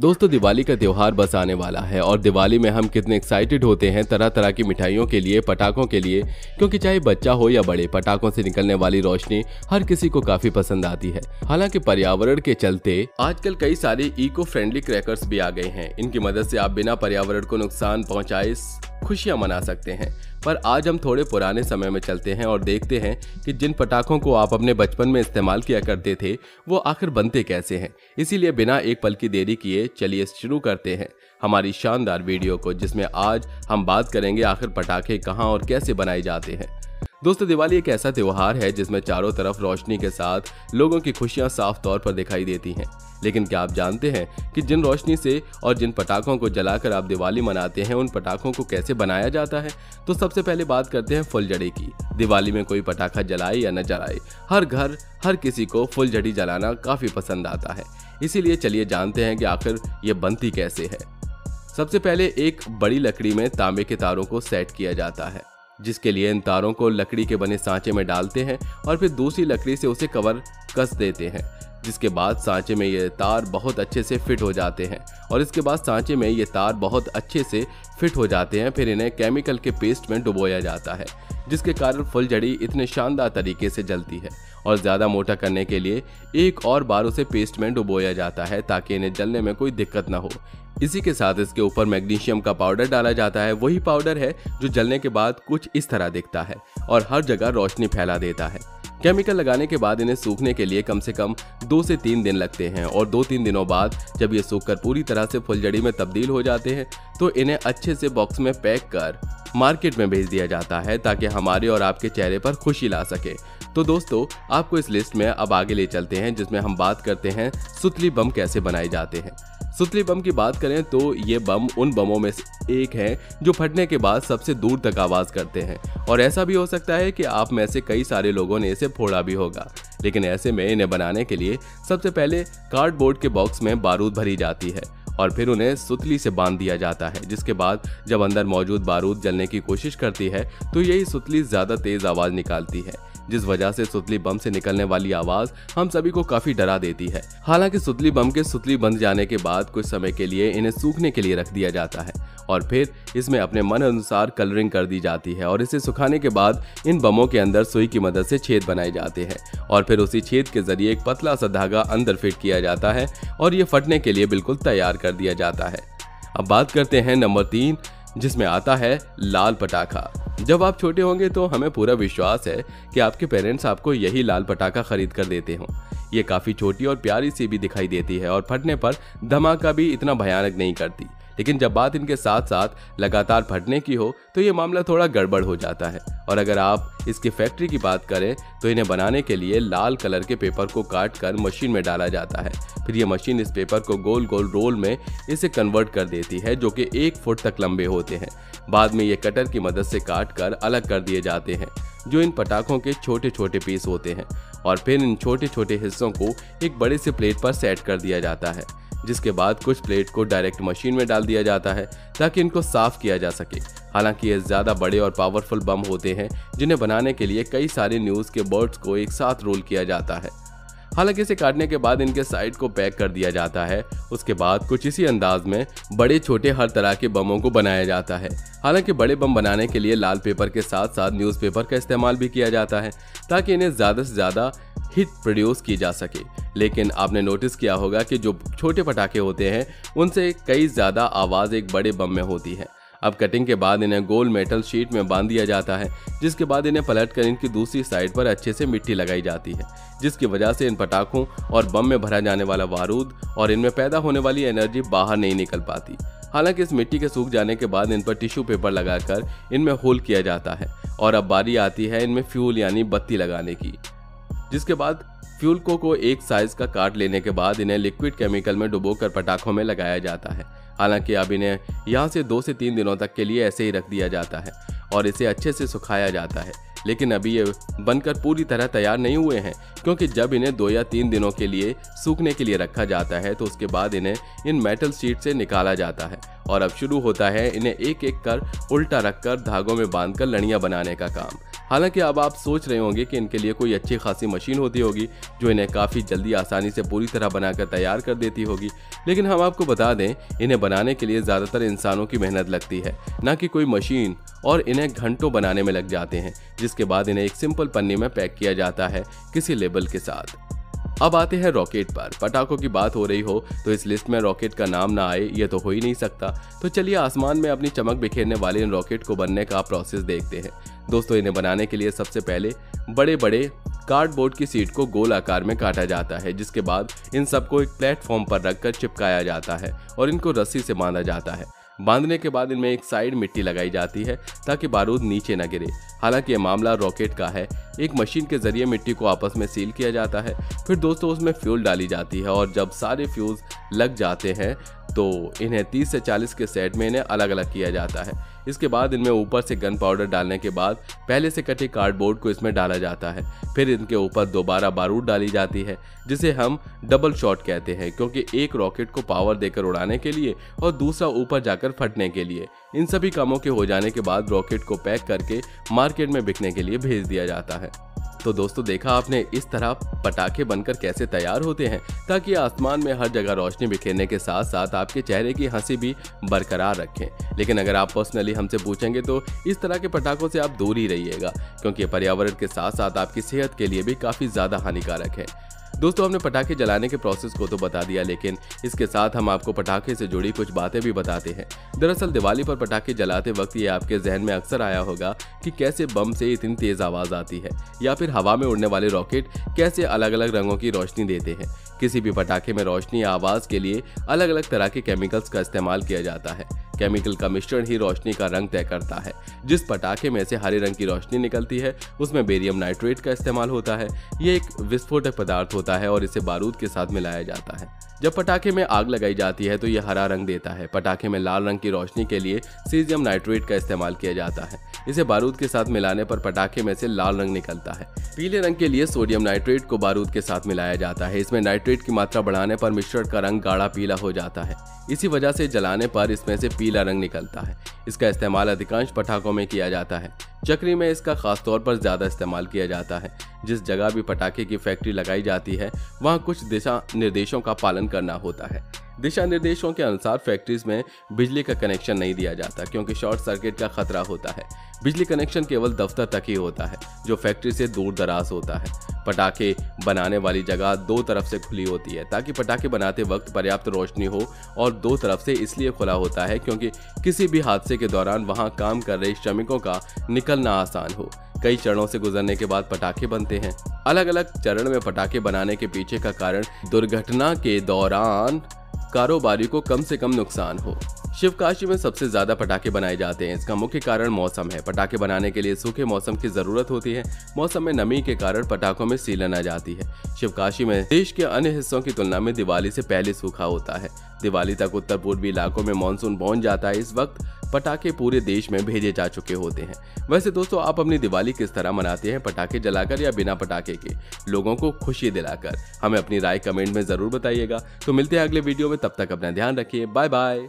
दोस्तों, दिवाली का त्योहार बस आने वाला है और दिवाली में हम कितने एक्साइटेड होते हैं तरह तरह की मिठाइयों के लिए, पटाखों के लिए, क्योंकि चाहे बच्चा हो या बड़े, पटाखों से निकलने वाली रोशनी हर किसी को काफी पसंद आती है। हालांकि पर्यावरण के चलते आजकल कई सारे इको फ्रेंडली क्रैकर्स भी आ गए हैं। इनकी मदद से आप बिना पर्यावरण को नुकसान पहुंचाए खुशियां मना सकते हैं। पर आज हम थोड़े पुराने समय में चलते हैं और देखते हैं कि जिन पटाखों को आप अपने बचपन में इस्तेमाल किया करते थे वो आखिर बनते कैसे हैं। इसीलिए बिना एक पल की देरी किए चलिए शुरू करते हैं हमारी शानदार वीडियो को, जिसमें आज हम बात करेंगे आखिर पटाखे कहां और कैसे बनाए जाते हैं। दोस्तों, दिवाली एक ऐसा त्योहार है जिसमें चारों तरफ रोशनी के साथ लोगों की खुशियां साफ तौर पर दिखाई देती हैं। लेकिन क्या आप जानते हैं कि जिन रोशनी से और जिन पटाखों को जलाकर आप दिवाली मनाते हैं, उन पटाखों को कैसे बनाया जाता है? तो सबसे पहले बात करते हैं फुलझड़ी की। दिवाली में कोई पटाखा जलाए या न जलाए, हर घर हर किसी को फुलझड़ी जलाना काफी पसंद आता है। इसीलिए चलिए जानते हैं कि आखिर ये बनती कैसे है। सबसे पहले एक बड़ी लकड़ी में तांबे के तारों को सेट किया जाता है, जिसके लिए इन तारों को लकड़ी के बने सांचे में डालते हैं और फिर दूसरी लकड़ी से उसे कवर कस देते हैं। जिसके बाद सांचे में ये तार बहुत अच्छे से फिट हो जाते हैं और इसके बाद सांचे में ये तार बहुत अच्छे से फिट हो जाते हैं। फिर इन्हें केमिकल के पेस्ट में डुबोया जाता है, जिसके कारण फुलझड़ी इतने शानदार तरीके से जलती है। और ज़्यादा मोटा करने के लिए एक और बार उसे पेस्ट में डुबोया जाता है ताकि इन्हें जलने में कोई दिक्कत ना हो। इसी के साथ इसके ऊपर मैग्नीशियम का पाउडर डाला जाता है। वही पाउडर है जो जलने के बाद कुछ इस तरह दिखता है और हर जगह रोशनी फैला देता है। केमिकल लगाने के बाद इन्हें सूखने के लिए कम से कम 2 से 3 दिन लगते हैं और 2-3 दिनों बाद जब ये सूखकर पूरी तरह से फुलझड़ी में तब्दील हो जाते हैं तो इन्हें अच्छे से बॉक्स में पैक कर मार्केट में भेज दिया जाता है ताकि हमारे और आपके चेहरे पर खुशी ला सके। तो दोस्तों, आपको इस लिस्ट में अब आगे ले चलते हैं, जिसमें हम बात करते हैं सुतली बम कैसे बनाए जाते हैं। सुतली बम की बात करें तो ये बम उन बमों में से एक है जो फटने के बाद सबसे दूर तक आवाज करते हैं। और ऐसा भी हो सकता है कि आप में से कई सारे लोगों ने इसे फोड़ा भी होगा। लेकिन ऐसे में इन्हें बनाने के लिए सबसे पहले कार्डबोर्ड के बॉक्स में बारूद भरी जाती है और फिर उन्हें सुतली से बांध दिया जाता है। जिसके बाद जब अंदर मौजूद बारूद जलने की कोशिश करती है तो यही सुतली ज्यादा तेज आवाज निकालती है, जिस वजह से सुतली बम से निकलने वाली आवाज हम सभी को काफी डरा देती है। हालांकि सुतली बम के सुतली बंध जाने के बाद कुछ समय के लिए इन्हें सूखने के लिए रख दिया जाता है और फिर इसमें अपने मन अनुसार कलरिंग कर दी जाती है। और इसे सुखाने के बाद इन बमों के अंदर सुई की मदद से छेद बनाए जाते हैं और फिर उसी छेद के जरिए एक पतला सा धागा अंदर फिट किया जाता है और ये फटने के लिए बिल्कुल तैयार कर दिया जाता है। अब बात करते हैं नंबर 3, जिसमें आता है लाल पटाखा। जब आप छोटे होंगे तो हमें पूरा विश्वास है कि आपके पेरेंट्स आपको यही लाल पटाखा खरीद कर देते हों। ये काफ़ी छोटी और प्यारी सी भी दिखाई देती है और फटने पर धमाका भी इतना भयानक नहीं करती। लेकिन जब बात इनके साथ साथ लगातार फटने की हो तो ये मामला थोड़ा गड़बड़ हो जाता है। और अगर आप इसकी फैक्ट्री की बात करें तो इन्हें बनाने के लिए लाल कलर के पेपर को काट कर मशीन में डाला जाता है। फिर ये मशीन इस पेपर को गोल गोल रोल में इसे कन्वर्ट कर देती है, जो कि 1 फुट तक लंबे होते हैं। बाद में ये कटर की मदद से काट कर अलग कर दिए जाते हैं, जो इन पटाखों के छोटे छोटे पीस होते हैं। और फिर इन छोटे छोटे हिस्सों को एक बड़े से प्लेट पर सेट कर दिया जाता है, जिसके बाद कुछ प्लेट को डायरेक्ट मशीन में डाल दिया जाता है ताकि इनको साफ किया जा सके। हालांकि ये ज़्यादा बड़े और पावरफुल बम होते हैं, जिन्हें बनाने के लिए कई सारे न्यूज़ के बर्ड्स को एक साथ रोल किया जाता है। हालांकि इसे काटने के बाद इनके साइड को पैक कर दिया जाता है। उसके बाद कुछ इसी अंदाज में बड़े छोटे हर तरह के बमों को बनाया जाता है। हालांकि बड़े बम बनाने के लिए लाल पेपर के साथ साथ न्यूज़पेपर का इस्तेमाल भी किया जाता है ताकि इन्हें ज़्यादा से ज़्यादा हिट प्रोड्यूस की जा सके। लेकिन आपने नोटिस किया होगा कि जो छोटे पटाखे होते हैं उनसे कई ज़्यादा आवाज़ एक बड़े बम में होती है। अब कटिंग के बाद इन्हें गोल मेटल शीट में बांध दिया जाता है, जिसके बाद इन्हें पलटकर इनकी दूसरी साइड पर अच्छे से मिट्टी लगाई जाती है, जिसकी वजह से इन पटाखों और बम में भरा जाने वाला बारूद और इनमें पैदा होने वाली एनर्जी बाहर नहीं निकल पाती। हालांकि इस मिट्टी के सूख जाने के बाद इन पर टिश्यू पेपर लगाकर इनमें होल किया जाता है और अब बारी आती है इनमें फ्यूल यानी बत्ती लगाने की। जिसके बाद फ्यूल को एक साइज का काट लेने के बाद इन्हें लिक्विड केमिकल में डुबोकर पटाखों में लगाया जाता है। हालांकि अब इन्हें यहाँ से 2 से 3 दिनों तक के लिए ऐसे ही रख दिया जाता है और इसे अच्छे से सुखाया जाता है। लेकिन अभी ये बनकर पूरी तरह तैयार नहीं हुए हैं, क्योंकि जब इन्हें 2 या 3 दिनों के लिए सूखने के लिए रखा जाता है तो उसके बाद इन्हें इन मेटल शीट से निकाला जाता है और अब शुरू होता है इन्हें एक एक कर उल्टा रखकर धागों में बांधकर लड़ियां बनाने का काम। हालांकि अब आप सोच रहे होंगे कि इनके लिए कोई अच्छी खासी मशीन होती होगी जो इन्हें काफ़ी जल्दी आसानी से पूरी तरह बनाकर तैयार कर देती होगी, लेकिन हम आपको बता दें इन्हें बनाने के लिए ज़्यादातर इंसानों की मेहनत लगती है, ना कि कोई मशीन, और इन्हें घंटों बनाने में लग जाते हैं, जिसके बाद इन्हें एक सिंपल पन्नी में पैक किया जाता है किसी लेबल के साथ। अब आते हैं रॉकेट पर। पटाखों की बात हो रही हो तो इस लिस्ट में रॉकेट का नाम ना आए ये तो हो ही नहीं सकता। तो चलिए आसमान में अपनी चमक बिखेरने वाले इन रॉकेट को बनने का प्रोसेस देखते हैं। दोस्तों, इन्हें बनाने के लिए सबसे पहले बड़े बड़े कार्डबोर्ड की शीट को गोल आकार में काटा जाता है, जिसके बाद इन सबको एक प्लेटफॉर्म पर रखकर चिपकाया जाता है और इनको रस्सी से बांधा जाता है। बांधने के बाद इनमें एक साइड मिट्टी लगाई जाती है ताकि बारूद नीचे न गिरे। हालांकि ये मामला रॉकेट का है। एक मशीन के जरिए मिट्टी को आपस में सील किया जाता है। फिर दोस्तों उसमें फ्यूल डाली जाती है और जब सारे फ्यूज लग जाते हैं तो इन्हें 30 से 40 के सेट में इन्हें अलग अलग किया जाता है। इसके बाद इनमें ऊपर से गन पाउडर डालने के बाद पहले से कटे कार्डबोर्ड को इसमें डाला जाता है। फिर इनके ऊपर दोबारा बारूद डाली जाती है, जिसे हम डबल शॉट कहते हैं, क्योंकि एक रॉकेट को पावर देकर उड़ाने के लिए और दूसरा ऊपर जाकर फटने के लिए। इन सभी कामों के हो जाने के बाद रॉकेट को पैक करके मार्केट में बिकने के लिए भेज दिया जाता है। तो दोस्तों, देखा आपने इस तरह पटाखे बनकर कैसे तैयार होते हैं ताकि आसमान में हर जगह रोशनी बिखेरने के साथ साथ आपके चेहरे की हंसी भी बरकरार रखें। लेकिन अगर आप पर्सनली हमसे पूछेंगे तो इस तरह के पटाखों से आप दूर ही रहिएगा, क्योंकि पर्यावरण के साथ साथ आपकी सेहत के लिए भी काफ़ी ज़्यादा हानिकारक है। दोस्तों, हमने पटाखे जलाने के प्रोसेस को तो बता दिया, लेकिन इसके साथ हम आपको पटाखे से जुड़ी कुछ बातें भी बताते हैं। दरअसल दिवाली पर पटाखे जलाते वक्त ये आपके जहन में अक्सर आया होगा कि कैसे बम से इतनी तेज आवाज़ आती है, या फिर हवा में उड़ने वाले रॉकेट कैसे अलग अलग रंगों की रोशनी देते हैं। किसी भी पटाखे में रोशनी या आवाज़ के लिए अलग अलग तरह के केमिकल्स का इस्तेमाल किया जाता है। केमिकल का मिश्रण ही रोशनी का रंग तय करता है। जिस पटाखे में से हरे रंग की रोशनी निकलती है उसमें बेरियम नाइट्रेट का इस्तेमाल होता है। ये एक विस्फोटक पदार्थ होता है और इसे बारूद के साथ मिलाया जाता है। जब पटाखे में आग लगाई जाती है तो यह हरा रंग देता है। पटाखे में लाल रंग की रोशनी के लिए सीजियम नाइट्रेट का इस्तेमाल किया जाता है। इसे बारूद के साथ मिलाने पर पटाखे में से लाल रंग निकलता है। पीले रंग के लिए सोडियम नाइट्रेट को बारूद के साथ मिलाया जाता है। इसमें नाइट्रेट की मात्रा बढ़ाने पर मिश्रण का रंग गाढ़ा पीला हो जाता है। इसी वजह से जलाने पर इसमें से पीला रंग निकलता है। इसका इस्तेमाल अधिकांश पटाखों में किया जाता है। चक्री में इसका खास तौर पर ज्यादा इस्तेमाल किया जाता है। जिस जगह भी पटाखे की फैक्ट्री लगाई जाती है वहां कुछ दिशा निर्देशों का पालन करना होता है। दिशा निर्देशों के अनुसार फैक्ट्रीज में बिजली का कनेक्शन नहीं दिया जाता, क्योंकि शॉर्ट सर्किट का खतरा होता है। बिजली कनेक्शन केवल दफ्तर तक ही होता है, जो फैक्ट्री से दूर दराज होता है। पटाखे बनाने वाली जगह दो तरफ से खुली होती है ताकि पटाखे बनाते वक्त पर्याप्त रोशनी हो, और दो तरफ से इसलिए खुला होता है क्योंकि किसी भी हादसे के दौरान वहां काम कर रहे श्रमिकों का निकलना आसान हो। कई चरणों से गुजरने के बाद पटाखे बनते हैं। अलग अलग चरण में पटाखे बनाने के पीछे का कारण दुर्घटना के दौरान कारोबारी को कम से कम नुकसान हो। शिवकाशी में सबसे ज्यादा पटाखे बनाए जाते हैं। इसका मुख्य कारण मौसम है। पटाखे बनाने के लिए सूखे मौसम की जरूरत होती है। मौसम में नमी के कारण पटाखों में सीलन आ जाती है। शिवकाशी में देश के अन्य हिस्सों की तुलना में दिवाली से पहले सूखा होता है। दिवाली तक उत्तर पूर्वी इलाकों में मानसून पहुंच जाता है। इस वक्त पटाखे पूरे देश में भेजे जा चुके होते हैं। वैसे दोस्तों, आप अपनी दिवाली किस तरह मनाते हैं, पटाखे जलाकर या बिना पटाखे के, लोगों को खुशी दिलाकर? हमें अपनी राय कमेंट में जरूर बताइएगा। तो मिलते हैं अगले वीडियो में, तब तक अपना ध्यान रखिए। Bye bye.